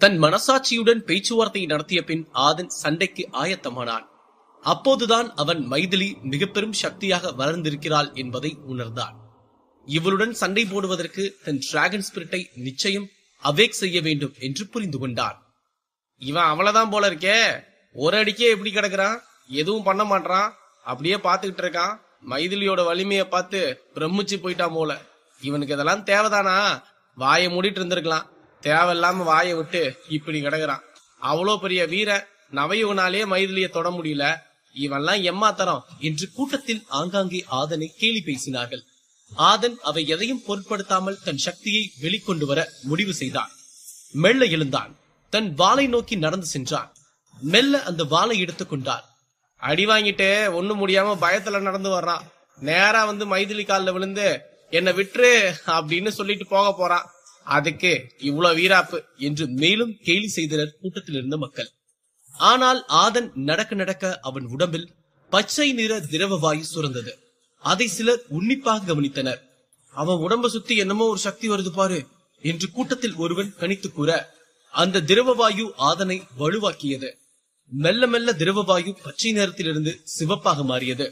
தன் மனசாட்சியுடன் பேச்சுவார்த்தை நடத்திய பின் ஆதன் சண்டைக்கு ஆயத்தமானான். அப்போதுதான் அவன் மைதிலி மிக பெரும் சக்தியாக வளர்ந்திருக்கிறாள் என்பதை உணர்ந்தான். இவளுடன் சண்டை போடுவதற்கு தன் டிராகன் ஸ்பிரிட்டை நிச்சயம் அவேக் செய்ய வேண்டும் என்று புரிந்து கொண்டான். இவன் அவ்வளவுதான் போல இருக்கே, ஒரு அடிக்கே எப்படி கிடக்குறான், எதுவும் பண்ண மாட்டான், அப்படியே பாத்துக்கிட்டு இருக்கான். மைதிலியோட வலிமைய பார்த்து பிரமிச்சு போயிட்டான் போல. இவனுக்கு இதெல்லாம் தேவைதானா? வாயை மூடிட்டு இருந்திருக்கலாம், தேவையில்லாம வாயை விட்டு இப்படி கிடக்குறான். அவ்வளோ பெரிய வீர நவயுகனாலே மைதிலிய தொட முடியல, இவன்லாம் எம்மாத்தரம் என்று கூட்டத்தில் ஆங்காங்கே ஆதனை கேலி பேசினார்கள். ஆதன் அவை எதையும் பொருட்படுத்தாமல் தன் சக்தியை வெளிக்கொண்டு வர முடிவு செய்தான். மெல்ல எழுந்தான். தன் வாளை நோக்கி நடந்து சென்றான். மெல்ல அந்த வாளை எடுத்துக் கொண்டான். அடி வாங்கிட்டு ஒண்ணு முடியாம பயத்துல நடந்து வர்றான். நேரா வந்து மைதிலி காலில் விழுந்து என்னை விட்டுரு அப்படின்னு சொல்லிட்டு போக போறான். அதுக்கு இவ்வளவு வீராப்பு என்று மேலும் கேலி செய்தனர் கூட்டத்தில் இருந்த மக்கள். ஆனால் ஆதன் நடக்க நடக்க அவன் உடம்பில் பச்சை நிற திரவ வாயு சுரந்தது. அதை சிலர் உன்னிப்பாக கவனித்தனர். அவன் உடம்ப சுத்தி என்னமோ ஒரு சக்தி வருது பாரு என்று கூட்டத்தில் ஒருவன் கணித்து கூற, அந்த திரவ வாயு ஆதனை வலுவாக்கியது. மெல்ல மெல்ல திரவ வாயு பச்சை நிறத்திலிருந்து சிவப்பாக மாறியது.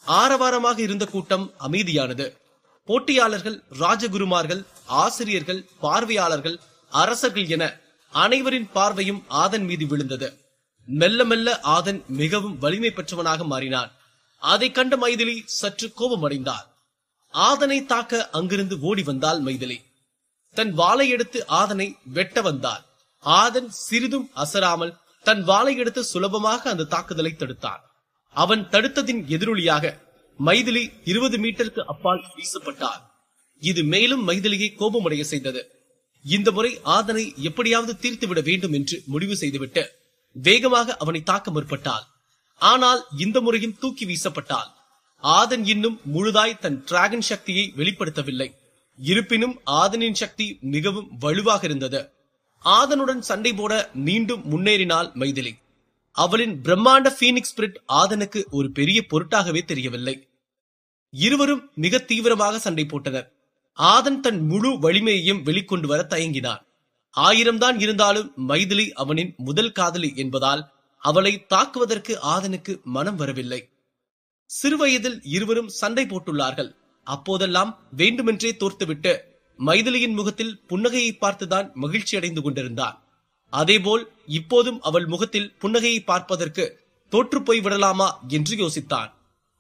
ஆரவாரமாக இருந்த கூட்டம் அமைதியானது. போட்டியாளர்கள், ராஜகுருமார்கள், ஆசிரியர்கள், பார்வையாளர்கள், அரசர்கள் என அனைவரின் பார்வையும் ஆதன் மீது விழுந்தது. மெல்ல மெல்ல ஆதன் மிகவும் வலிமை பெற்றவனாக மாறினான். அதை கண்ட மைதிலி சற்று கோபமடைந்தாள். ஆதனை தாக்க அங்கிருந்து ஓடி வந்தாள் மைதிலி. தன் வாளை எடுத்து ஆதனை வெட்ட வந்தாள். ஆதன் சிறிதும் அசராமல் தன் வாளை எடுத்து சுலபமாக அந்த தாக்குதலை தடுத்தான். அவன் தடுத்ததின் எதிரொலியாக மைதிலி 20 மீட்டருக்கு அப்பால் வீசப்பட்டாள். இது மேலும் மைதிலியை கோபமடைய செய்தது. இந்த முறை ஆதனை எப்படியாவது தீர்த்துவிட வேண்டும் என்று முடிவு செய்துவிட்டு வேகமாக அவனை தாக்க முற்பட்டாள். ஆனால் இந்த முறையும் தூக்கி வீசப்பட்டாள். ஆதன் இன்னும் முழுதாய் தன் டிராகன் சக்தியை வெளிப்படுத்தவில்லை. இருப்பினும் ஆதனின் சக்தி மிகவும் வலுவாக இருந்தது. ஆதனுடன் சண்டை போட மீண்டும் முன்னேறினாள் மைதிலி. அவளின் பிரம்மாண்ட பீனிக்ஸ் ஸ்பிரிட் ஆதனுக்கு ஒரு பெரிய பொருட்டாகவே தெரியவில்லை. இருவரும் மிக தீவிரமாக சண்டை போட்டனர். ஆதன் தன் முழு வலிமையையும் வெளிக்கொண்டு வர தயங்கினான். 1000 தான் இருந்தாலும் மைதிலி அவனின் முதல் காதலி என்பதால் அவளை தாக்குவதற்கு ஆதனுக்கு மனம் வரவில்லை. சிறுவயதில் இருவரும் சண்டை போட்டுள்ளார்கள். அப்போதெல்லாம் வேண்டுமென்றே தோர்த்துவிட்டு மைதிலியின் முகத்தில் புன்னகையை பார்த்துதான் மகிழ்ச்சி அடைந்து கொண்டிருந்தான். அதேபோல் இப்போதும் அவள் முகத்தில் புன்னகையை பார்ப்பதற்கு தோற்று போய் விடலாமா என்று யோசித்தான்.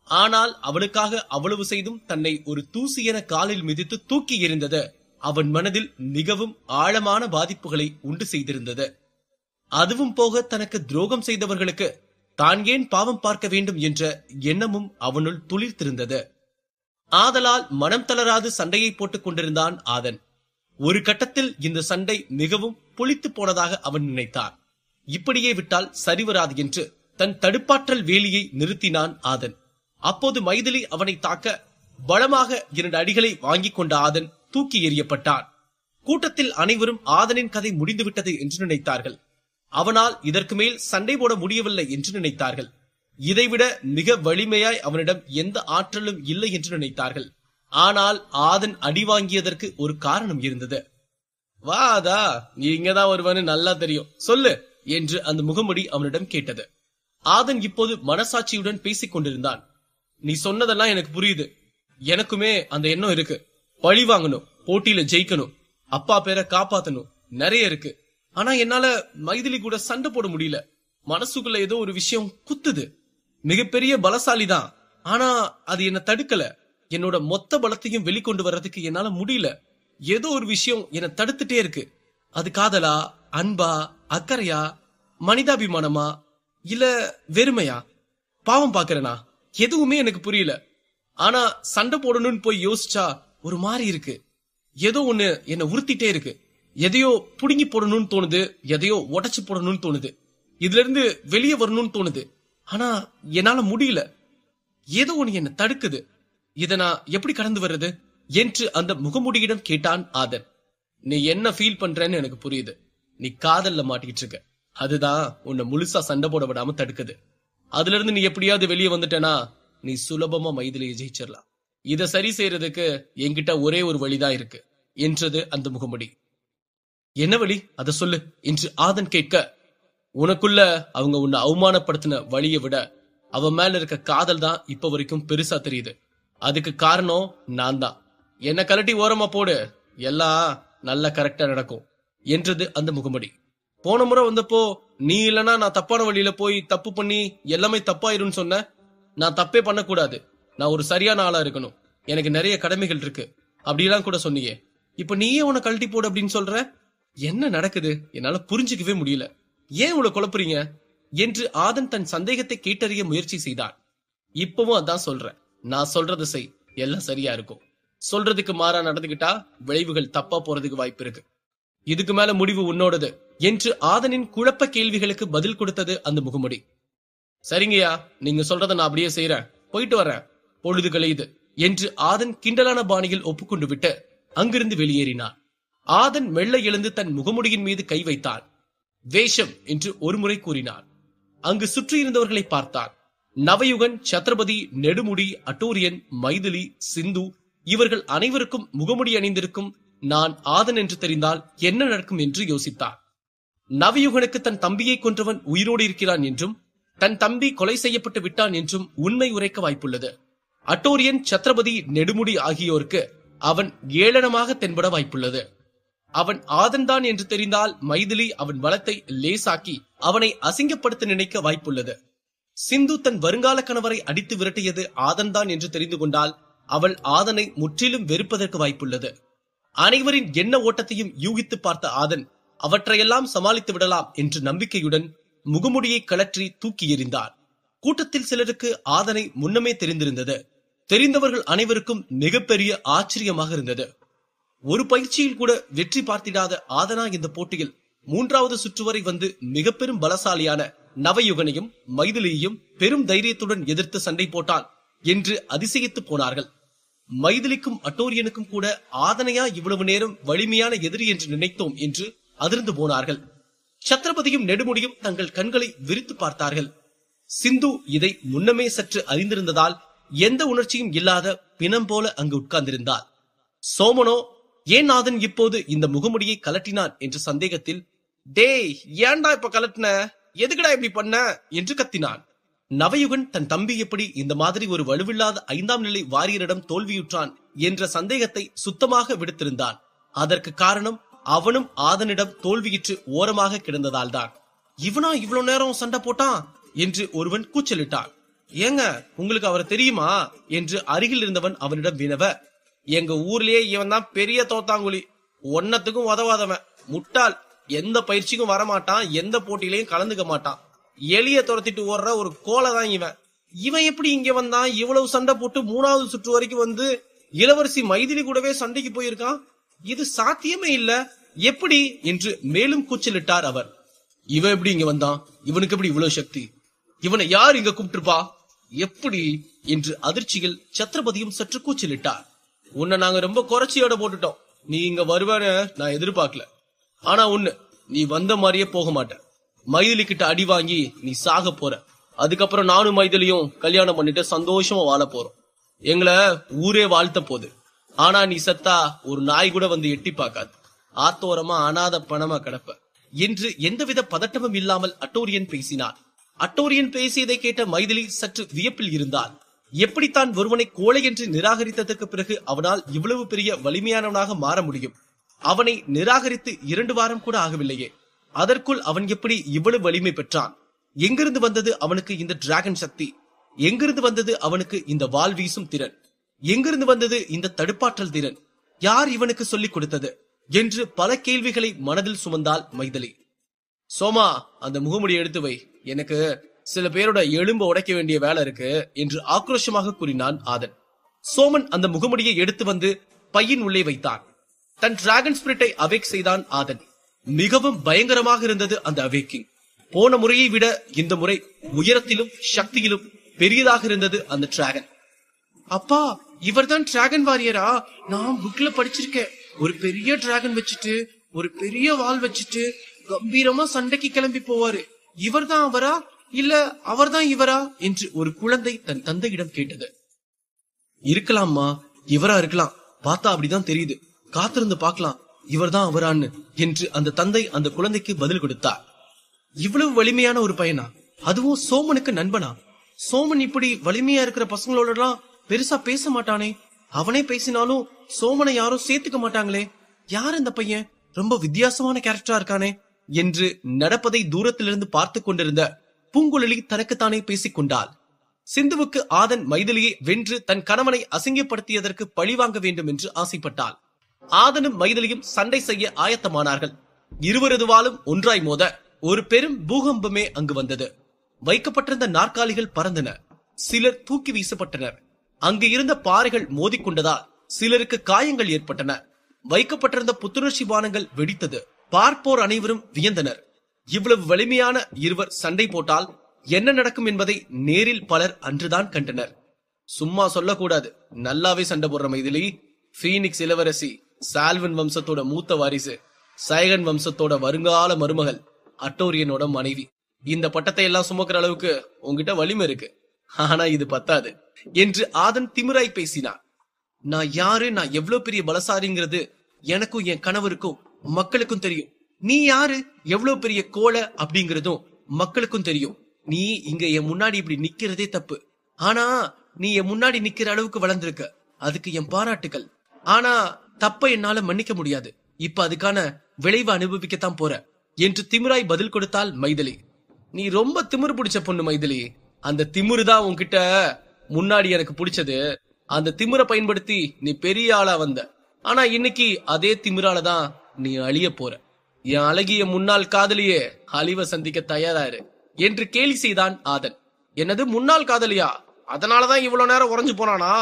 ஆனால் அவளுக்காக அவ்வளவு செய்தும் தன்னை ஒரு தூசி என காலில் மிதித்து தூக்கி எறிந்தது அவன் மனதில் மிகவும் ஆழமான பாதிப்புகளை உண்டு செய்திருந்தது. அதுவும் போக தனக்கு துரோகம் செய்தவர்களுக்கு தான் ஏன் பாவம் பார்க்க வேண்டும் என்ற எண்ணமும் அவனுள் துளிர்த்திருந்தது. ஆதலால் மனம் தளராது சண்டையை போட்டுக் கொண்டிருந்தான் ஆதன். ஒரு கட்டத்தில் இந்த சண்டை மிகவும் புளித்து போனதாக அவன் நினைத்தான். இப்படியே விட்டால் சரிவராது என்று தன் தடுப்பாற்றல் வேலியை நிறுத்தினான் ஆதன். அப்போது மைதிலி அவனை தாக்க பலமாக 2 அடிகளை வாங்கிக் கொண்ட ஆதன் தூக்கி எறியப்பட்டான். கூட்டத்தில் அனைவரும் ஆதனின் கதை முடிந்துவிட்டது என்று நினைத்தார்கள். அவனால் இதற்கு மேல் சண்டை போட முடியவில்லை என்று நினைத்தார்கள். இதைவிட மிக வலிமையாய் அவனிடம் எந்த ஆற்றலும் இல்லை என்று நினைத்தார்கள். ஆனால் ஆதன் அடி வாங்கியதற்கு ஒரு காரணம் இருந்தது. வாதா, நீ இங்கதான் வருவான்னு நல்லா தெரியும், சொல்லு என்று அந்த முகமுடி அவனிடம் கேட்டது. ஆதன் இப்போது மனசாட்சியுடன் பேசிக் கொண்டிருந்தான். நீ சொன்னதெல்லாம் எனக்கு புரியுது. எனக்குமே அந்த எண்ணம் இருக்கு. பழி வாங்கணும், போட்டியில ஜெயிக்கணும், அப்பா பேரை காப்பாத்தணும், நிறைய இருக்கு. ஆனா என்னால மைதிலி கூட சண்டை போட முடியல. மனசுக்குள்ள ஏதோ ஒரு விஷயம் குத்துது. மிகப்பெரிய பலசாலி தான், ஆனா அது என்ன தடுக்கல. என்னோட மொத்த பலத்தையும் வெளிக்கொண்டு வர்றதுக்கு என்னால முடியல. ஏதோ ஒரு விஷயம் என்ன தடுத்துட்டே இருக்கு. அது காதலா, அன்பா, அக்கறையா, மனிதாபிமானமா, இல்ல வெறுமையா, பாவம் பாக்குறேனா, எதுவுமே எனக்கு புரியல. ஆனா சண்டை போடணும்னு போய் யோசிச்சா ஒரு மாதிரி இருக்கு. ஏதோ ஒண்ணு என்ன உறுத்திட்டே இருக்கு. எதையோ புடுங்கி போடணும்னு தோணுது, எதையோ உடைச்சு போடணும்னு தோணுது, இதுல இருந்து வெளியே வரணும்னு தோணுது. ஆனா என்னால முடியல. ஏதோ ஒண்ணு என்ன தடுக்குது. இத நான் எப்படி கடந்து வர்றது என்று அந்த முகமுடியிடம் கேட்டான் ஆதன். நீ என்ன ஃபீல் பண்றன்னு எனக்கு புரியுது. நீ காதல்ல மாட்டிக்கிட்டு இருக்க. அதுதான் உன்னை முழுசா சண்டை போட விடாம தடுக்குது. அதுல இருந்து நீ எப்படியாவது வெளியே வந்துட்டனா நீ சுலபமா மைதிலியை ஜெயிச்சிடலாம். இத சரி செய்யறதுக்கு என்கிட்ட ஒரே ஒரு வழிதான் இருக்கு என்றது அந்த முகமுடி. என்ன வழி அத சொல்லு என்று ஆதன் கேட்க, உனக்குள்ள அவங்க உன்னை அவமானப்படுத்தின வழியை விட அவன் மேல இருக்க காதல் தான் இப்ப வரைக்கும் பெருசா தெரியுது. அதுக்கு காரணம் நான் தான். என்ன கலட்டி ஓரமா போடு, எல்லாம் நல்லா கரெக்டா நடக்கும் என்றது அந்த முகமடி. போன முறை வந்தப்போ நீ இல்லனா நான் தப்பான வழியில போய் தப்பு பண்ணி எல்லாமே தப்பாயிருன்னு சொன்ன. நான் தப்பே பண்ணக்கூடாது, நான் ஒரு சரியான ஆளா இருக்கணும், எனக்கு நிறைய கடமைகள் இருக்கு அப்படிலாம் கூட சொன்னியே. இப்ப நீயே உன்னை கழட்டி போடு அப்படின்னு சொல்ற. என்ன நடக்குது என்னால புரிஞ்சுக்கவே முடியல. ஏன் இவ்வளவு குழப்புறீங்க என்று ஆதன் தன் சந்தேகத்தை கேட்டறிய முயற்சி செய்தான். இப்பவும் அதான் சொல்றேன், நான் சொல்றதை செய், எல்லாம் சரியா இருக்கும். சொல்றதுக்கு மாறா நடந்துகிட்டா விளைவுகள் தப்பா போறதுக்கு வாய்ப்பு இருக்கு. இதுக்கு மேல முடிவு உன்னோடது என்று ஆதனின் குழப்ப கேள்விகளுக்கு பதில் கொடுத்தது அந்த முகமுடி. சரிங்கய்யா, நீங்க சொல்றதை நான் அப்படியே செய்யறேன், போயிட்டு வர்றேன், பொழுது கலையுது என்று ஆதன் கிண்டலான பாணியில் ஒப்புக்கொண்டு விட்டு அங்கிருந்து வெளியேறினான். ஆதன் மெல்ல எழுந்து தன் முகமுடியின் மீது கை வைத்தான். வேஷம் என்று ஒருமுறை கூறினான். அங்கு சுற்றியிருந்தவர்களை பார்த்தான். நவயுகன், சத்ரபதி, நெடுமுடி, அட்டூரியன், மைதிலி, சிந்து இவர்கள் அனைவருக்கும் முகமுடி அணிந்திருக்கும் நான் ஆதன் என்று தெரிந்தால் என்ன நடக்கும் என்று யோசித்தான். நவயுகனுக்கு தன் தம்பியை கொன்றவன் உயிரோடு இருக்கிறான் என்றும் தன் தம்பி கொலை செய்யப்பட்டு விட்டான் என்றும் உண்மை உரைக்க வாய்ப்புள்ளது. அட்டோரியன், சத்ரபதி, நெடுமுடி ஆகியோருக்கு அவன் ஏளனமாக தென்பட வாய்ப்புள்ளது. அவன் ஆதன் தான் என்று தெரிந்தால் மைதிலி அவன் பலத்தை லேசாக்கி அவனை அசிங்கப்படுத்த நினைக்க வாய்ப்புள்ளது. சிந்து தன் வருங்கால கணவரை அடித்து விரட்டியது ஆதன் தான் என்று தெரிந்து கொண்டால் அவள் ஆதனை முற்றிலும் வெறுப்பதற்கு வாய்ப்புள்ளது. அனைவரின் எண்ண ஓட்டத்தையும் யூகித்து பார்த்த ஆதன் அவற்றையெல்லாம் சமாளித்து விடலாம் என்ற நம்பிக்கையுடன் முகமுடியை கழற்றி தூக்கி எறிந்தான். கூட்டத்தில் சிலருக்கு ஆதனை முன்னமே தெரிந்திருந்தது. தெரிந்தவர்கள் அனைவருக்கும் மிகப்பெரிய ஆச்சரியமாக இருந்தது. ஒரு பயிற்சியில் கூட வெற்றி பார்த்திடாத ஆதனா இந்த போட்டியில் 3வது சுற்று வரை வந்து மிக பெரும் பலசாலியான நவயுகனையும் மைதிலியையும் பெரும் தைரியத்துடன் எதிர்த்து சண்டை போட்டான் என்று அதிசயித்து போனார்கள். மைதிலிக்கும் அட்டோரியனுக்கும் கூட ஆதனையா இவ்வளவு நேரம் வலிமையான எதிரி என்று நினைத்தோம் என்று அதிர்ந்து போனார்கள். சத்ரபதியும் நெடுமுடியும் தங்கள் கண்களை விரித்து பார்த்தார்கள். சிந்து இதை முன்னமே சற்று அறிந்திருந்ததால் எந்த உணர்ச்சியும் இல்லாத பிணம் போல அங்கு உட்கார்ந்திருந்தாள். சோமனோ ஏன் ஆதன் இப்போது இந்த முகமுடியை கலட்டினான் என்ற சந்தேகத்தில், டேய் ஏன்டா இப்ப கலட்டின, எதுக்குடா இப்படி பண்ண என்று கத்தினான். நவயுகன் தன் தம்பி எப்படி இந்த மாதிரி ஒரு வலுவில்லாத 5ஆம் நிலை வாரியரிடம் தோல்வியுற்றான் என்ற சந்தேகத்தை சுத்தமாக விடுத்திருந்தான். அதற்கு காரணம் அவனும் ஆதனிடம் தோல்வியுற்று ஓரமாக கிடந்ததால் தான். இவனா இவ்வளவு நேரம் சண்டை போட்டான் என்று ஒருவன் கூச்சலிட்டான். ஏங்க உங்களுக்கு அவரை தெரியுமா என்று அருகில் இருந்தவன் அவனிடம் வினவ, எங்க ஊர்லயே இவன் தான் பெரிய தோத்தாங்குழி, ஒன்னத்துக்கும் உதவாதவன், முட்டாள், எந்த பயிற்சிக்கும் வரமாட்டான், எந்த போட்டியிலையும் கலந்துக்க மாட்டான், எலிய துரத்திட்டு ஓடுற ஒரு கோலை தான் இவன். இவன் எப்படி இங்க வந்தான், இவ்வளவு சண்டை போட்டு 3வது சுற்று வரைக்கும் வந்து இளவரசி மைதிலி கூடவே சண்டைக்கு போயிருக்கான், இது சாத்தியமே இல்ல, எப்படி என்று மேலும் கூச்சலிட்டார் அவர். இவன் எப்படி இங்க வந்தான், இவனுக்கு எப்படி இவ்வளவு சக்தி, இவனை யார் இங்க கூப்பிட்டுருப்பா, எப்படி என்று அதிர்ச்சியில் சத்ரபதியும் சற்று கூச்சலிட்டார். உன்னை நாங்க ரொம்ப குறைச்சியோட போட்டுட்டோம், நீ இங்க வருவான்னு நான் எதிர்பார்க்கல. ஆனா ஒண்ணு, நீ வந்த மாதிரியே போக மாட்ட, மைதிலி கிட்ட அடி வாங்கி நீ சாக போற, அதுக்கப்புறம் நானும் மைதிலியும் கல்யாணம் பண்ணிட்டு சந்தோஷமா வாழ போறோம், எங்களை ஊரே வாழ்த்த போகுது. ஆனா நீ சத்தா ஒரு நாய் கூட வந்து எட்டி பார்க்காது, ஆத்தோரமா அனாத பணமா கிடப்ப என்று எந்தவித பதட்டமும் இல்லாமல் அட்டோரியன் பேசினார். அட்டோரியன் பேசியதை கேட்ட மைதிலி சற்று வியப்பில் இருந்தாள். எப்படித்தான் ஒருவனை கோழை என்று நிராகரித்ததற்கு பிறகு அவனால் இவ்வளவு பெரிய வலிமையானவனாக மாற முடியும்? அவனை நிராகரித்து 2 வாரம் கூட ஆகவில்லையே, அதற்குள் அவன் எப்படி இவ்வளவு வலிமை பெற்றான்? எங்கிருந்து வந்தது அவனுக்கு இந்த டிராகன் சக்தி? எங்கிருந்து வந்தது அவனுக்கு இந்த வாள் வீசும் திறன்? எங்கிருந்து வந்தது இந்த தடுப்பாற்றல் திறன்? யார் இவனுக்கு சொல்லிக் கொடுத்தது என்று பல கேள்விகளை மனதில் சுமந்தாள் மைதிலி. சோமா, அந்த முகமுடி எடுத்து வை, எனக்கு சில பேரோட எலும்பு உடைக்க வேண்டிய வேலை இருக்கு என்று ஆக்ரோஷமாக கூறினான் ஆதன். சோமன் அந்த முகமுடியை எடுத்து வந்து பையின் உள்ளே வைத்தான். தன் டிராகன் ஸ்பிரிட்டை அவேக் செய்தான் ஆதன். மிகவும் பயங்கரமாக இருந்தது அந்த அவேக்கிங். போன முறையை விட இந்த முறை உயரத்திலும் சக்தியிலும் பெரியதாக இருந்தது அந்த டிராகன். அப்பா, இவர்தான் டிராகன் வாரியரா? நான் புக்ல படிச்சிருக்கேன், ஒரு பெரிய டிராகன் வச்சுட்டு ஒரு பெரிய வால் வச்சுட்டு கம்பீரமா சண்டைக்கு கிளம்பி போவாரு, இவர்தான் அவரா இல்ல அவர்தான் இவரா என்று ஒரு குழந்தை தன் தந்தையிடம் கேட்டது. இருக்கலாம்மா, இவரா இருக்கலாம், பார்த்தா அப்படிதான் தெரியுது, காத்திருந்து பார்க்கலாம் இவர்தான் அவரான்னு என்று அந்த தந்தை அந்த குழந்தைக்கு பதில் கொடுத்தார். இவ்வளவு வலிமையான ஒரு பையனா, அதுவும் சோமனுக்கு நண்பனா? சோமன் இப்படி வலிமையா இருக்கிற பசங்களோட எல்லாம் பெருசா பேச மாட்டானே. அவனே பேசினாலும் சோமனை யாரும் சேர்த்துக்க மாட்டாங்களே. யார் அந்த பையன்? ரொம்ப வித்தியாசமான கேரக்டரா இருக்கானே என்று நடப்பதை தூரத்திலிருந்து பார்த்து கொண்டிருந்த பூங்குழலி தனக்குத்தானே பேசிக் கொண்டாள். சிந்துவுக்கு ஆதன் மைதிலியை வென்று தன் கணவனை அசிங்கப்படுத்தியதற்கு பழிவாங்க வேண்டும் என்று ஆசைப்பட்டாள். ஆதனும் மைதிலியும் சண்டை செய்ய ஆயத்தமானார்கள். இருவரது வாளும் ஒன்றாய் மோத ஒரு பெரும் பூகம்பமே அங்கு வந்தது. வைக்கப்பட்டிருந்த நாற்காலிகள் பறந்தன, சிலர் தூக்கி வீசப்பட்டனர். அங்கு இருந்த பாறைகள் மோதிக்கொண்டதால் சிலருக்கு காயங்கள் ஏற்பட்டன. வைக்கப்பட்டிருந்த புத்துணர்ச்சி பானங்கள் வெடித்தது. பார்ப்போர் அனைவரும் வியந்தனர். இவ்வளவு வலிமையான இருவர் சண்டை போட்டால் என்ன நடக்கும் என்பதை நேரில் பலர் அன்றுதான் கண்டனர். சும்மா சொல்லக்கூடாது, நல்லாவே சண்டை போடுற மைதிலி. பீனிக்ஸ் இளவரசி, சால்வன் வம்சத்தோட மூத்த வாரிசு, சைகன் வம்சத்தோட வருங்கால மருமகள், அட்டோரியனோட மனைவி. இந்த பட்டத்தை எல்லாம் சுமக்கிற அளவுக்கு உங்ககிட்ட வலிமை இருக்கு. ஆனா இது பத்தாது என்று ஆதன் திமிராய் பேசினார். நான் யாரு, நான் எவ்வளவு பெரிய பலசாரிங்கிறது எனக்கும் என் கணவருக்கும் மக்களுக்கும் தெரியும். நீ யாரு, எவ்வளவு பெரிய கோலை அப்படிங்கறதும் மக்களுக்கும் தெரியும். நீ இங்க என் முன்னாடி இப்படி நிக்கிறதே தப்பு. ஆனா நீ என் முன்னாடி நிக்கிற அளவுக்கு வளர்ந்திருக்க, அதுக்கு என் பாராட்டுகள். ஆனா தப்ப என்னால மன்னிக்க முடியாது. இப்ப அதுக்கான விளைவு அனுபவிக்கத்தான் போற என்று திமிராய் பதில் கொடுத்தாள் மைதிலி. நீ ரொம்ப திமிரு பிடிச்ச பொண்ணு மைதிலி. அந்த திமிருதான் உன்கிட்ட முன்னாடி எனக்கு பிடிச்சது. அந்த திமிரை பயன்படுத்தி நீ பெரிய ஆளா வந்த. ஆனா இன்னைக்கு அதே திமிராலதான் நீ அழிய போற. என் அழகிய முன்னாள் காதலியே, அழிவை சந்திக்க தயாராரு என்று கேலி செய்தான் ஆதன். என்னது முன்னாள் காதலியா? அதனாலதான் இவ்வளவு நேரம் உறைஞ்சு போனானா?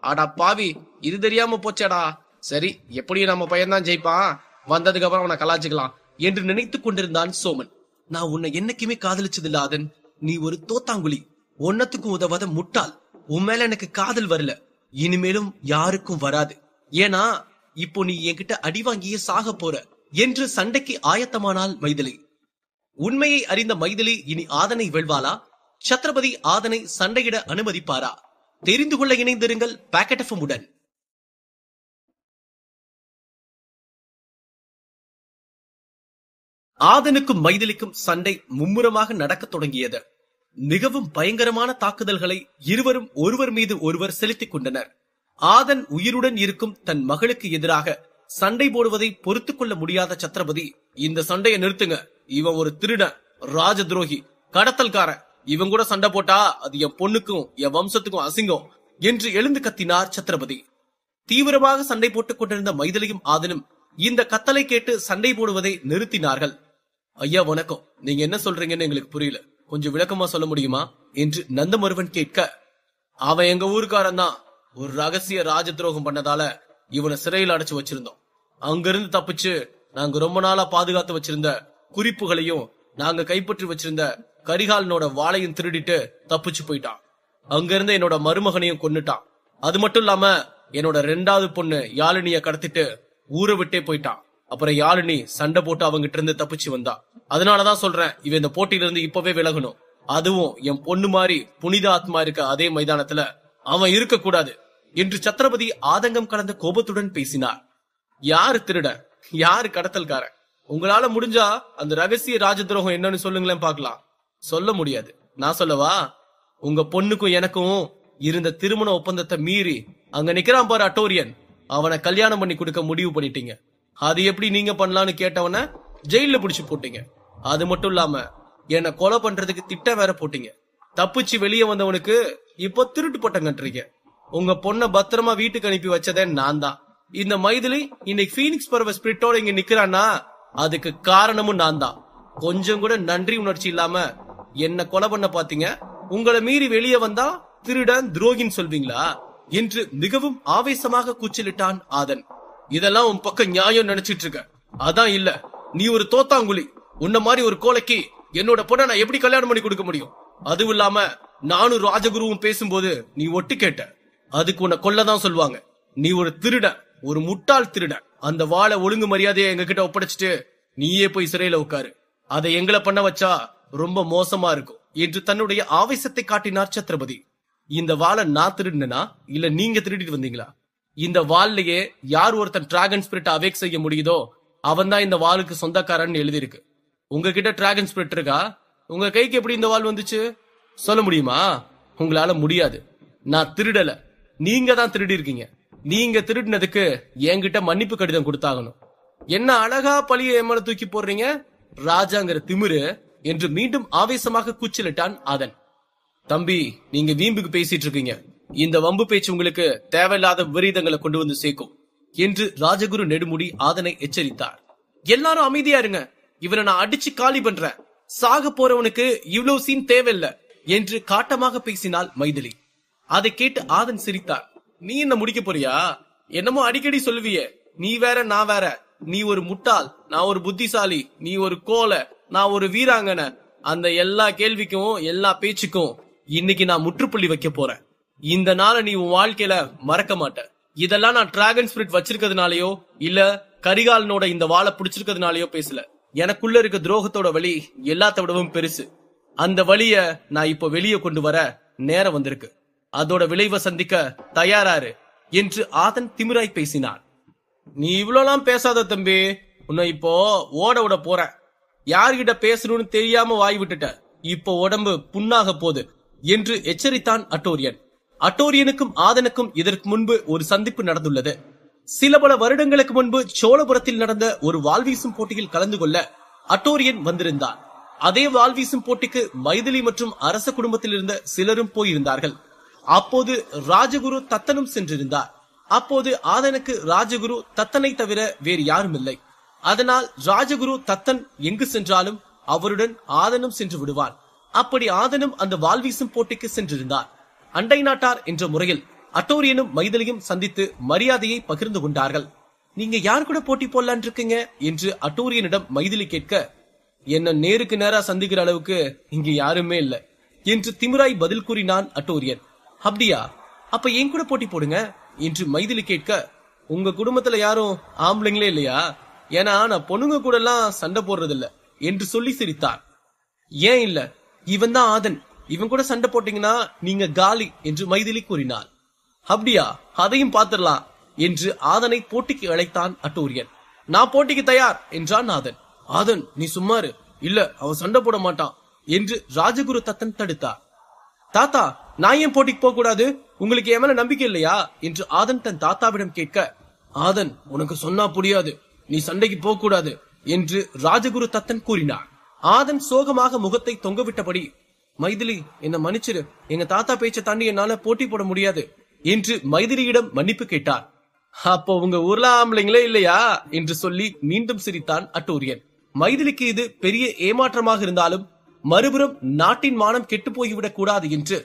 ஆடா பாவி, இது தெரியாம போச்சேடா. சரி, எப்படியும் நம்ம பையன்தான் ஜெயிப்பான், வந்ததுக்கு அப்புறம் அவனை கலாச்சிக்கலாம் என்று நினைத்துக் கொண்டிருந்தான் சோமன். நான் உன்னை என்னைக்குமே காதலிச்சதில்ல ஆதன். நீ ஒரு தோத்தாங்குழி, ஒன்னத்துக்கும் உதவாத முட்டாள். உன் மேல எனக்கு காதல் வரல, இனிமேலும் யாருக்கும் வராது. ஏன்னா இப்போ நீ என்கிட்ட அடி வாங்கியே சாக போற என்று சண்டைக்கு ஆயத்தமானாள் மைதிலி. உண்மையை அறிந்த மைதிலி இனி ஆதனை வெல்வாளா? சத்ரபதி ஆதனை சண்டையிட அனுமதிப்பாரா? தெரிந்து கொள்ள இணைந்திருங்கள் பாக்கெட் எஃப்எம் உடன். ஆதனுக்கும் மைதிலிக்கும் சண்டை மும்முரமாக நடக்க தொடங்கியது. மிகவும் பயங்கரமான தாக்குதல்களை இருவரும் ஒருவர் மீது ஒருவர் செலுத்திக் கொண்டனர். ஆதன் உயிருடன் இருக்கும் தன் மகளுக்கு எதிராக சண்டை போடுவதை பொறுத்துக் கொள்ள முடியாத சத்ரபதி, இந்த சண்டையை நிறுத்துங்க, இவன் ஒரு திருடன், ராஜ துரோகி, கடத்தல்காரன், இவன் கூட சண்டை போட்டா அது என் பொண்ணுக்கும் என் வம்சத்துக்கும் அசிங்கம் என்று எழுந்து கத்தினார் சத்ரபதி. தீவிரமாக சண்டை போட்டுக் கொண்டிருந்த மைதிலியும் ஆதனும் இந்த கத்தலை கேட்டு சண்டை போடுவதை நிறுத்தினார்கள். ஐயா வணக்கம், நீங்க என்ன சொல்றீங்கன்னு எங்களுக்கு புரியல, கொஞ்சம் விளக்கமா சொல்ல முடியுமா என்று நந்தமருவன் கேட்க, அவன் எங்க ஊருக்காரன் தான். ஒரு ரகசிய ராஜ துரோகம் பண்ணதால இவனை சிறையில் அடைச்சு வச்சிருந்தோம். அங்கிருந்து தப்பிச்சு நாங்க ரொம்ப நாளா பாதுகாத்து வச்சிருந்த குறிப்புகளையும் நாங்க கைப்பற்றி வச்சிருந்த கரிகாலனோட வாளையும் திருடிட்டு தப்பிச்சு போயிட்டான். அங்க இருந்து என்னோட மருமகனையும் கொன்னுட்டான். அது மட்டும் இல்லாம என்னோட 2வது பொண்ணு யாழினிய கடத்திட்டு ஊரை விட்டே போயிட்டான். அப்புறம் யாழினி சண்டை போட்டு அவங்கிட்ட இருந்து தப்பிச்சு வந்தா. அதனாலதான் சொல்றேன், இவன் இந்த போட்டியில இருந்து இப்பவே விலகணும். அதுவும் என் பொண்ணு மாதிரி புனித ஆத்மா இருக்க அதே மைதானத்துல அவன் இருக்க கூடாது என்று சத்ரபதி ஆதங்கம் கலந்த கோபத்துடன் பேசினார். யாரு திருடன், யாரு கடத்தல்காரன்? உங்களால முடிஞ்சா அந்த ரகசிய ராஜ துரோகம் என்னன்னு சொல்லுங்களேன் பாக்கலாம். சொல்ல முடியாது, நான் சொல்லவா? உங்க பொண்ணுக்கும் எனக்கும் இருந்த திருமண ஒப்பந்தத்தை மீறி அங்க நிக்கிறான் பாரு அட்டோரியன், அவனை கல்யாணம் பண்ணி கொடுக்க முடிவு பண்ணிட்டீங்க. அது எப்படி நீங்க பண்ணலான்னு கேட்டவன ஜெயில பிடிச்சு போட்டீங்க. அது மட்டும் இல்லாம என்ன கொலை பண்றதுக்கு திட்டம் வேற போட்டீங்க. தப்பிச்சு வெளியே வந்தவனுக்கு இப்போ திருட்டு பட்டம் கட்டுறீங்க. உங்க பொண்ண பத்திரமா வீட்டுக்கு அனுப்பி வச்சதே நான் தான். இந்த மைதிலி இன்னைக்கு பீனிக்ஸ் பறவை ஸ்பிரிட்டோட இங்க நிக்கிறான்னா அதுக்கு காரணமும் நான் தான். கொஞ்சம் கூட நன்றி உணர்ச்சி இல்லாம என்ன கொலை பண்ண பாத்தீங்க. உங்களை மீறி வெளியே வந்தா திருடன் துரோகின்னு சொல்வீங்களா என்று மிகவும் ஆவேசமாக கூச்சலிட்டான் ஆதன். இதெல்லாம் உன் பக்கம் நியாயம் நினைச்சிட்டு இருக்க, அதான் இல்ல. நீ ஒரு தோத்தாங்குழி. உன்ன மாதிரி ஒரு கோலைக்கு என்னோட பொண்ணை நான் எப்படி கல்யாணம் பண்ணி கொடுக்க முடியும்? அதுவும் இல்லாம நானும் ராஜகுருவும் பேசும்போது நீ ஒட்டு கேட்ட, அதுக்கு உன்னை கொல்லதான் சொல்லுவாங்க. நீ ஒரு திருடன், ஒரு முட்டாள் திருடன். அந்த வாளை ஒழுங்கு மரியாதையை எங்க கிட்ட ஒப்படைச்சிட்டு நீயே போய் சிறையில உட்காரு. அதை எங்களை பண்ண வச்சா ரொம்ப மோசமா இருக்கும் என்று தன்னுடைய ஆவேசத்தை காட்டினார் சத்ரபதி. இந்த வாளை நான் திருடினா இல்ல நீங்க திருடிட்டு வந்தீங்களா? இந்த வாள்லயே யார் ஒருத்தன் டிராகன் ஸ்பிரிட் அவேக் செய்ய முடியுதோ அவன் தான் இந்த வாளுக்கு சொந்தக்காரன் எழுதியிருக்கு. உங்ககிட்ட டிராகன் ஸ்பிரிட் இருக்கா? உங்க கைக்கு எப்படி இந்த வாள் வந்துச்சு சொல்ல முடியுமா? உங்களால முடியாது. நான் திருடல, நீங்க தான் திருடி இருக்கீங்க. நீங்க திருடினதுக்கு என்கிட்ட மன்னிப்பு கடிதம் கொடுத்தாகணும். என்ன அழகா பழிய எம்மல தூக்கி போடுறீங்க ராஜாங்கிற திமிரு என்று மீண்டும் ஆவேசமாக கூச்சலிட்டான் ஆதன். தம்பி, நீங்க வீம்புக்கு பேசிட்டு இருக்கீங்க. இந்த வம்பு பேச்சு உங்களுக்கு தேவையில்லாத விபரீதங்களை கொண்டு வந்து சேர்க்கும் என்று ராஜகுரு நெடுமுடி ஆதனை எச்சரித்தார். எல்லாரும் அமைதியா இருங்க, இவனை நான் அடிச்சு காலி பண்றேன். சாக போறவனுக்கு இவ்வளவு சீன் தேவையில்லை என்று காட்டமாக பேசினாள் மைதிலி. அதை கேட்டு ஆதன் சிரித்தார். நீ என்ன முடிக்க போறியா? என்னமோ அடிக்கடி சொல்லுவியே, நீ வேற நான் வேற, நீ ஒரு முட்டாள், நான் ஒரு புத்திசாலி, நீ ஒரு கோலை, நான் ஒரு வீராங்கனை. அந்த எல்லா கேள்விக்கும் எல்லா பேச்சுக்கும் இன்னைக்கு நான் முற்றுப்புள்ளி வைக்க போறேன். இந்த நாளை நீ உன் வாழ்க்கையில மறக்க மாட்ட. இதெல்லாம் நான் டிராகன் ஸ்பிரிட் வச்சிருக்கிறதுனாலயோ இல்ல கரிகாலனோட இந்த வாளை பிடிச்சிருக்கிறதுனாலயோ பேசல. எனக்குள்ள இருக்க துரோகத்தோட வலி எல்லாத்த விடவும் பெருசு. அந்த வலிய நான் இப்ப வெளியே கொண்டு வர நேரம் வந்திருக்கு. அதோட விளைவை சந்திக்க தயாராரு என்று ஆதன் திமிராய் பேசினான். நீ இவ்வளவுலாம் பேசாத தம்பி, உன்னை இப்போ ஓட விட போற. யார்கிட்ட பேசணும்னு தெரியாம வாய் விட்டுட்ட. இப்போ உடம்பு புண்ணாக போகுது என்று எச்சரித்தான் அட்டோரியன். அட்டோரியனுக்கும் ஆதனுக்கும் இதற்கு முன்பு ஒரு சந்திப்பு நடந்துள்ளது. சில பல வருடங்களுக்கு முன்பு சோழபுரத்தில் நடந்த ஒரு வாள்வீசும் போட்டியில் கலந்து கொள்ள அட்டோரியன் வந்திருந்தார். அதே வாள்வீசும் போட்டிக்கு மைதிலி மற்றும் அரச குடும்பத்தில் இருந்த சிலரும் போயிருந்தார்கள். அப்போது ராஜகுரு தத்தனும் சென்றிருந்தார். அப்போது ஆதனுக்கு ராஜகுரு தத்தனை தவிர வேறு யாரும் இல்லை. அதனால் ராஜகுரு தத்தன் எங்கு சென்றாலும் அவருடன் ஆதனும் சென்று விடுவான். அப்படி ஆதனும் அந்த வாள்வீசும் போட்டிக்கு சென்றிருந்தார். அண்டை நாட்டார் என்ற முறையில் அட்டோரியனும் மைதிலியும் சந்தித்து மரியாதையை பகிர்ந்து கொண்டார்கள். நீங்க யார் கூட போட்டி போடலான் இருக்கீங்க என்று அட்டோரியனிடம் மைதிலி கேட்க, என்ன நேருக்கு நேரா சந்திக்கிற அளவுக்கு இங்க யாருமே இல்ல என்று திமிராய் பதில் கூறினான் அட்டோரியன். அப்படியா, அப்ப என் கூட போட்டி போடுங்க என்று மைதிலி கேட்க, உங்க குடும்பத்துல யாரும் ஆம்பளைங்களே இல்லையா? ஏன்னா நான் பொண்ணுங்க கூட எல்லாம் சண்டை போடுறது இல்ல என்று சொல்லி சிரித்தார். ஏன் இல்ல, இவன் தான் ஆதன், இவன் கூட சண்டை போட்டீங்கன்னா நீங்க காலி என்று மைதிலி கூறினார். அப்படியா, அதையும் பாத்திரலாம் என்று ஆதனை போட்டிக்கு அழைத்தான் அட்டோரியன். நான் போட்டிக்கு தயார் என்றான் ஆதன். ஆதன், நீ சும்மாரு, இல்ல அவன் சண்டை போட மாட்டான் என்று ராஜகுரு தத்தன் தடுத்தார். தாத்தா, நான் ஏன் போட்டிக்கு போக கூடாது? உங்களுக்கு என் மேல நம்பிக்கை இல்லையா என்று ஆதன் தன் தாத்தாவிடம் கேட்க, ஆதன், உனக்கு சொன்னா புரியாது, நீ சண்டைக்கு போக கூடாது என்று ராஜகுரு தத்தன் கூறினார். ஆதன் சோகமாக முகத்தை தொங்கவிட்டபடி, மைதிலி, என்ன மன்னிச்சிரு, எங்க தாத்தா பேச்சை தாண்டி என்னால போட்டி போட முடியாது என்று மைதிலியிடம் மன்னிப்பு கேட்டார். அப்போ உங்க ஊர்ல ஆம்பளைங்களே இல்லையா என்று சொல்லி மீண்டும் சிரித்தான் அட்டோரியன். மைதிலிக்கு இது பெரிய ஏமாற்றமாக இருந்தாலும் மறுபுறம் நாட்டின் மானம் கெட்டு போய்விடக் கூடாது என்று,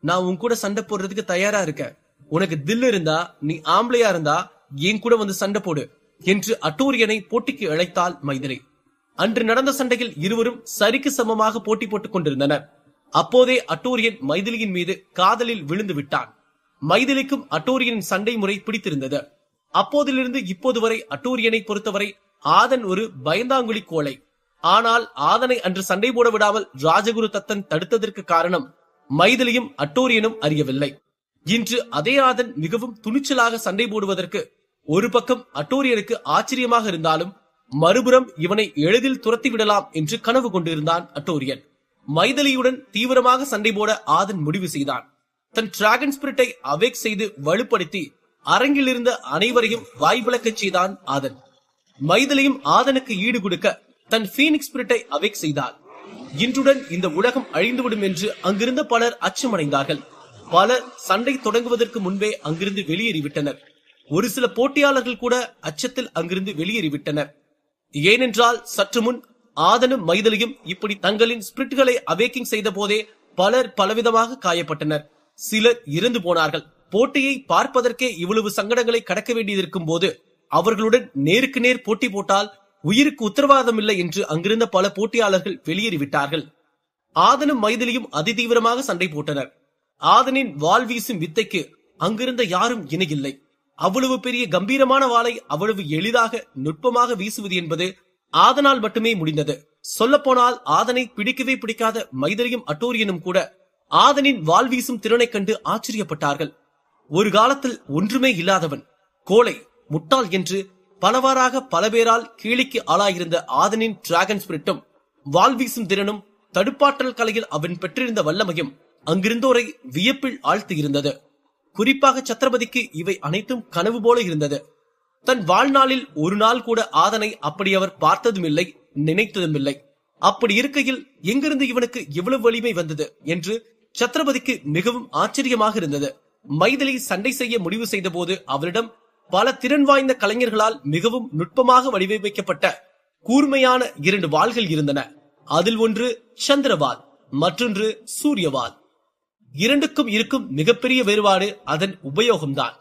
நான் உன் கூட சண்டை போடுறதுக்கு தயாரா இருக்க, உனக்கு தில் இருந்தா, நீ ஆம்பளையா இருந்தா என் கூட வந்து சண்டை போடு என்று அட்டோரியனை போட்டிக்கு அழைத்தாள் மைதிலி. அன்று நடந்த சண்டையில் இருவரும் சரிக்கு சமமாக போட்டி போட்டுக் கொண்டிருந்தனர். அப்போதே அட்டோரியன் மைதிலியின் மீது காதலில் விழுந்து விட்டான். மைதிலிக்கும் அட்டோரியனின் சண்டை முறை பிடித்திருந்தது. அப்போதிலிருந்து இப்போது வரை அட்டோரியனை பொறுத்தவரை ஆதன் ஒரு பயந்தாங்குழி கோழை. ஆனால் ஆதனை அன்று சண்டை போட விடாமல் ராஜகுரு தத்தன் தடுத்ததற்கு காரணம் மைதிலியும் அட்டோரியனும் அறியவில்லை. இன்று அதே ஆதன் மிகவும் துணிச்சலாக சண்டை போடுவதற்கு ஒரு பக்கம் அட்டோரியனுக்கு ஆச்சரியமாக இருந்தாலும் மறுபுறம் இவனை எளிதில் துரத்தி விடலாம் என்று கனவு கொண்டிருந்தான் அட்டோரியன். மைதிலியுடன் தீவிரமாக சண்டை போட ஆதன் முடிவு செய்தான். தன் டிராகன் ஸ்பிரிட்டை அவேக் செய்து வலுப்படுத்தி அரங்கில் இருந்த அனைவரையும் வாய்விளக்கச் செய்தான் ஆதன். மைதிலியும் ஆதனுக்கு ஈடு கொடுக்க தன் பீனிக்ஸ் ஸ்பிரிட்டை அவேக் செய்தார். இன்றுடன் இந்த உலகம் அழிந்துவிடும் என்று அங்கிருந்த பலர் அச்சமடைந்தார்கள். பலர் சண்டை தொடங்குவதற்கு முன்பே அங்கிருந்து வெளியேறிவிட்டனர். ஒரு சில போட்டியாளர்கள் கூட அச்சத்தில் அங்கிருந்து வெளியேறிவிட்டனர். ஏனென்றால் சற்று முன் ஆதனும் மைதிலியும் இப்படி தங்களின் ஸ்பிரிட்களை அவேக்கிங் செய்த போதே பலர் பலவிதமாக காயப்பட்டனர். சிலர் இறந்து போனார்கள். போட்டியை பார்ப்பதற்கே இவ்வளவு சங்கடங்களை கடக்க வேண்டியிருக்கும் போது அவர்களுடன் நேருக்கு நேர் போட்டி போட்டால் உயிருக்கு உத்தரவாதம் இல்லை என்று அங்கிருந்த பல போட்டியாளர்கள் வெளியேறிவிட்டார்கள். ஆதனும் மைதிலியும் அதிதீவிரமாக சண்டை போட்டனர். ஆதனின் வாள் வீசும் வித்தைக்கு அங்கிருந்த யாரும் இணையில்லை. அவ்வளவு பெரிய கம்பீரமான வாளை அவ்வளவு எளிதாக நுட்பமாக வீசுவது என்பது ஆதனால் மட்டுமே முடிந்தது. சொல்ல போனால் ஆதனை பிடிக்கவே பிடிக்காத மைதிலியும் அட்டோரியனும் கூட ஆதனின் வாள் வீசும் திறனை கண்டு ஆச்சரியப்பட்டார்கள். ஒரு காலத்தில் ஒன்றுமே இல்லாதவன் கோழை, முட்டாள் என்று பலவாறாக பல பேரால் கேலிக்கு ஆளாயிருந்த ஆதனின் டிராகன் ஸ்பிரிட்டும் வாள்வீசும் திறனும் தடுப்பாற்றல் கலையில் அவன் பெற்றிருந்த வல்லமையும் அங்கிருந்தோரை வியப்பில் ஆழ்த்தி இருந்தது. குறிப்பாக சத்ரபதிக்கு இவை அனைத்தும் கனவு போல இருந்தது. தன் வாழ்நாளில் ஒரு நாள் கூட ஆதனை அப்படி அவர் பார்த்ததும் இல்லை, நினைத்ததும் இல்லை. அப்படி இருக்கையில் எங்கிருந்து இவனுக்கு எவ்வளவு வலிமை வந்தது என்று சத்ரபதிக்கு மிகவும் ஆச்சரியமாக இருந்தது. மைதிலி சண்டை செய்ய முடிவு செய்த போது அவரிடம் பல திறன் வாய்ந்த கலைஞர்களால் மிகவும் நுட்பமாக வடிவமைக்கப்பட்ட கூர்மையான 2 வாள்கள் இருந்தன. அதில் ஒன்று சந்திரவாள், மற்றொன்று சூரியவாள். இரண்டுக்கும் இருக்கும் மிகப்பெரிய வேறுபாடு அதன் உபயோகம்தான்.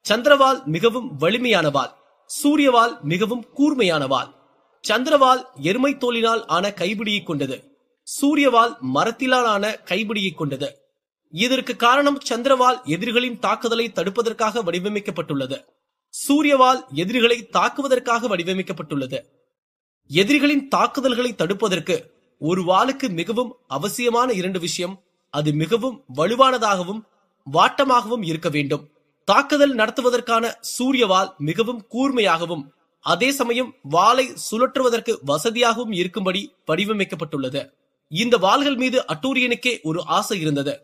சந்திரவாள் மிகவும் வலிமையான வாள், சூரியவாள் மிகவும் கூர்மையான வாள். சந்திரவாள் எருமை தோலினால் ஆன கைபிடியை கொண்டது, சூரியவாள் மரத்திலால் ஆன கைபிடியை கொண்டது. இதற்கு காரணம் சந்திரவாள் எதிரிகளின் தாக்குதலை தடுப்பதற்காக வடிவமைக்கப்பட்டுள்ளது, சூரியவாள் எதிரிகளை தாக்குவதற்காக வடிவமைக்கப்பட்டுள்ளது. எதிரிகளின் தாக்குதல்களை தடுப்பதற்கு ஒரு வாளுக்கு மிகவும் அவசியமான 2 விஷயம்: அது மிகவும் வலுவானதாகவும் வாட்டமாகவும் இருக்க வேண்டும். தாக்குதல் நடத்துவதற்கான சூரியவாள் மிகவும் கூர்மையாகவும் அதே சமயம் வாளை சுழற்றுவதற்கு வசதியாகவும் இருக்கும்படி வடிவமைக்கப்பட்டுள்ளது. இந்த வாள்கள் மீது அட்டூரியனுக்கே ஒரு ஆசை இருந்தது.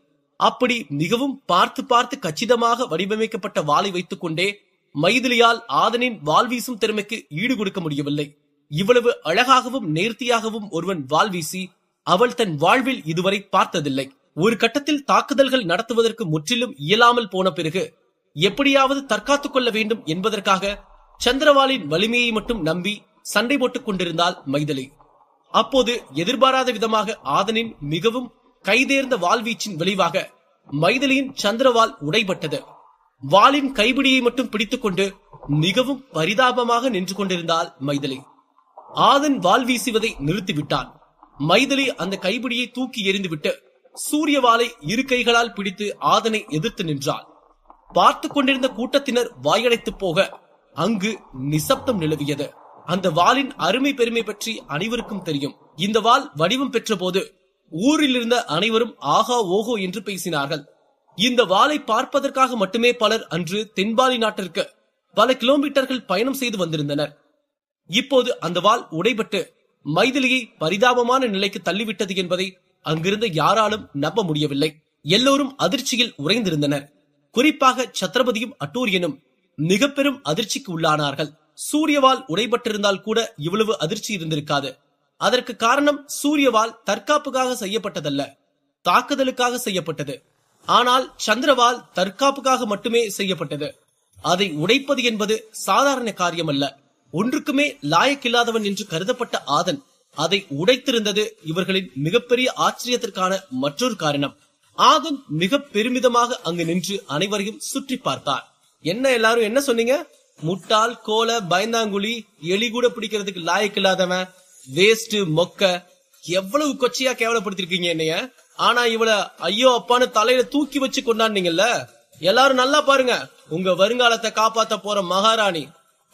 அப்படி மிகவும் பார்த்து பார்த்து கச்சிதமாக வடிவமைக்கப்பட்ட வாளை வைத்துக் கொண்டே மைதிலியால் ஆதனின் வாள் வீசும் திறமைக்கு ஈடு கொடுக்க முடியவில்லை. இவ்வளவு அழகாகவும் நேர்த்தியாகவும் ஒருவன் வாள் வீசி அவள் தன் வாழ்வில் இதுவரை பார்த்ததில்லை. ஒரு கட்டத்தில் தாக்குதல்கள் நடத்துவதற்கு முற்றிலும் இயலாமல் போன பிறகு எப்படியாவது தற்காத்துக் கொள்ள வேண்டும் என்பதற்காக சந்திரவாளின் வலிமையை மட்டும் நம்பி சண்டை போட்டுக் கொண்டிருந்தாள் மைதிலி. அப்போது எதிர்பாராத விதமாக ஆதனின் மிகவும் கைதேர்ந்த வாள்வீச்சின் விளைவாக மைதிலியின் சந்திரவாள் உடைபட்டது. வாளின் கைபிடியை மட்டும் பிடித்துக் கொண்டு மிகவும் பரிதாபமாக நின்று கொண்டிருந்தாள் மைதிலி. ஆதன் வாள் வீசுவதை நிறுத்திவிட்டான். மைதிலி அந்த கைபிடியை தூக்கி எறிந்துவிட்டு சூரியவாளை 2 கைகளால் பிடித்து ஆதனை எதிர்த்து நின்றாள். பார்த்து கொண்டிருந்த கூட்டத்தினர் வாயடைத்து போக அங்கு நிசப்தம் நிலவியது. அந்த வாளின் அருமை பெருமை பற்றி அனைவருக்கும் தெரியும். இந்த வாள் வடிவம் பெற்ற போது ஊரில் இருந்த அனைவரும் ஆகா ஓகோ என்று பேசினார்கள். இந்த வாளை பார்ப்பதற்காக மட்டுமே பலர் அன்று தென்பாலி நாட்டிற்கு பல கிலோமீட்டர்கள் பயணம் செய்து வந்திருந்தனர். இப்போது அந்த வாள் உடைபட்டு மைதிலியை பரிதாபமான நிலைக்கு தள்ளிவிட்டது என்பதை அங்கிருந்த யாராலும் நம்ப முடியவில்லை. எல்லோரும் அதிர்ச்சியில் உறைந்திருந்தனர். குறிப்பாக சத்ரபதியும் அட்டூரியனும் மிக பெரும் அதிர்ச்சிக்கு உள்ளானார்கள். சூரியவாள் உடைபட்டிருந்தால் கூட இவ்வளவு அதிர்ச்சி இருந்திருக்காது. அதற்கு காரணம் சூரியவாள் தற்காப்புக்காக செய்யப்பட்டதல்ல, தாக்குதலுக்காக செய்யப்பட்டது. ஆனால் சந்திரவாள் தற்காப்புக்காக மட்டுமே செய்யப்பட்டது. அதை உடைப்பது என்பது சாதாரண காரியம் அல்ல. ஒன்றுக்குமே லாயக்கில்லாதவன் என்று கருதப்பட்ட ஆதன் அதை உடைத்திருந்தது இவர்களின் மிகப்பெரிய ஆச்சரியத்திற்கான மற்றொரு காரணம். ஆதன் மிக பெருமிதமாக அங்கு நின்று அனைவரையும் சுற்றி பார்த்தார். என்ன எல்லாரும் என்ன சொன்னீங்க? முட்டாள், கோல, பயந்தாங்குழி, எலி கூட பிடிக்கிறதுக்கு லாயக்கில்லாதவன், வேஸ்ட், மொக்க, எவ்வளவு கொச்சையா கேவலப்படுத்திருக்கீங்க என்னைய. ஆனா இவள ஐயோ அப்பான்னு தலையில தூக்கி வச்சு கொண்டாடுனீங்கல்ல. எல்லாரும் நல்லா பாருங்க, உங்க வருங்காலத்தை காப்பாத்த போற மகாராணி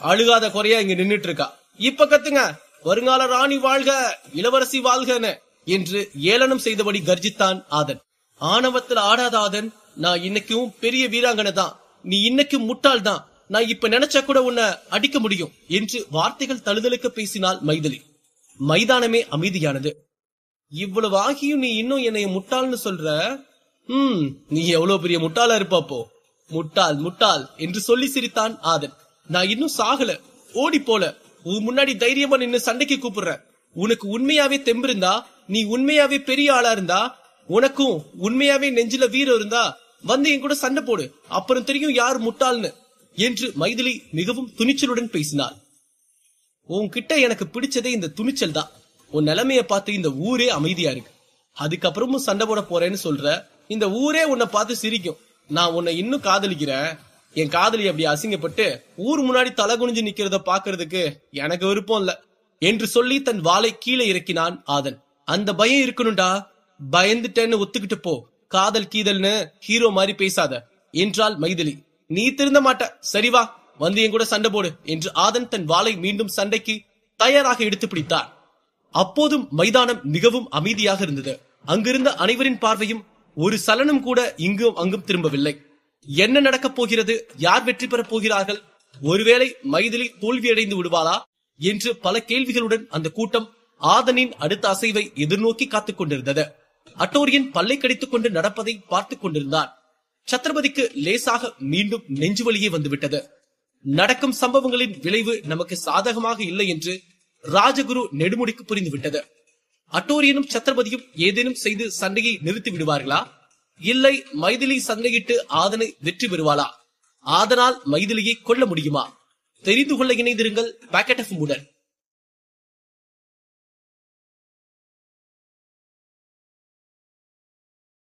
அழுகாத குறையா இங்க நின்னுட்டு இருக்கா. இப்ப கத்துங்க, வருங்கால ராணி வாழ்க, இளவரசி வாழ்கன்னு என்று ஏளனம் செய்தபடி கர்ஜித்தான் ஆதன். ஆணவத்தில் ஆடாத ஆதன், நான் இன்னைக்கும் பெரிய வீராங்கனை தான், நீ இன்னைக்கும் முட்டாள் தான், நான் இப்ப நினைச்சா கூட உன்னை அடிக்க முடியும் என்று வார்த்தைகள் தழுதலுக்க பேசினாள் மைதிலி. மைதானமே அமைதியானது. இவ்வளவு ஆகியும் நீ இன்னும் என்னைய முட்டாள்னு சொல்ற? நீ எவ்வளவு பெரிய முட்டாளா இருப்பாப்போ. முட்டாள் முட்டாள் என்று சொல்லி சிரித்தான் ஆதன். நான் இன்னும் சாகல, ஓடி போல, உன் முன்னாடி தைரியமா நின்னு சண்டைக்கு கூப்பிடுற. உனக்கு உண்மையாவே தெம்பு இருந்தா, நீ உண்மையாவே பெரிய ஆளா இருந்தா, உனக்கும் உண்மையாவே நெஞ்சில வீரம் இருந்தா வந்து என் கூட சண்டை போடு, அப்புறம் தெரியும் யார் முட்டாள்னு என்று மைதிலி மிகவும் துணிச்சலுடன் பேசினாள். உன்கிட்ட எனக்கு பிடிச்சதே இந்த துணிச்சல் தான். உன் நிலைமைய பார்த்து இந்த ஊரே அமைதியா இருக்கு. அதுக்கப்புறமும் சண்டை போட போறேன்னு சொல்ற, இந்த ஊரே உன்னை பார்த்து சிரிக்கும். நான் உன்னை இன்னும் காதலிக்கிறேன். என் காதலி அப்படி அசிங்கப்பட்டு ஊர் முன்னாடி தலை குனிஞ்சு நிக்கிறத பாக்குறதுக்கு எனக்கு விருப்பம் இல்ல என்று சொல்லி தன் வாளை கீழே இறக்கினான் ஆதன். அந்த பயம் இருக்கணும்டா, பயந்துட்டேன்னு ஒத்துக்கிட்டு போ, காதல் கீதல்னு ஹீரோ மாதிரி பேசாத என்றாள் மைதிலி. நீ திருந்த மாட்ட, சரி வா வந்து என் கூட சண்டை போடு என்று ஆதன் தன் வாளை மீண்டும் சண்டைக்கு தயாராக எடுத்து பிடித்தார். அப்போதும் மைதானம் மிகவும் அமைதியாக இருந்தது. அங்கிருந்த அனைவரின் பார்வையும் ஒரு சலனம் கூட இங்கும் அங்கும் திரும்பவில்லை. என்ன நடக்கப் போகிறது, யார் வெற்றி பெறப் போகிறார்கள், ஒருவேளை மைதிலி தோல்வியடைந்து விடுவாளா என்று பல கேள்விகளுடன் அந்த கூட்டம் ஆதனின் அடுத்த அசைவை எதிர்நோக்கி காத்துக் கொண்டிருந்தது. அட்டோரியன் பல்லை கடித்துக் கொண்டு நடப்பதை பார்த்துக் கொண்டிருந்தான். சத்ரபதிக்கு லேசாக மீண்டும் நெஞ்சுவலியே வந்துவிட்டது. நடக்கும் சம்பவங்களின் விளைவு நமக்கு சாதகமாக இல்லை என்று ராஜகுரு நெடுமுடிக்கு புரிந்துவிட்டது. அட்டோரியனும் சத்ரபதியும் ஏதேனும் செய்து சண்டையை நிறுத்தி விடுவார்களா? இல்லை மைதிலி சண்டையிட்டு ஆதனை வெற்றி பெறுவாளா? ஆதனால் மைதிலியை கொல்ல முடியுமா? தெரிந்து கொள்ள இணைந்திருங்கள் பாக்கெட் எஃப்எம் உடன்.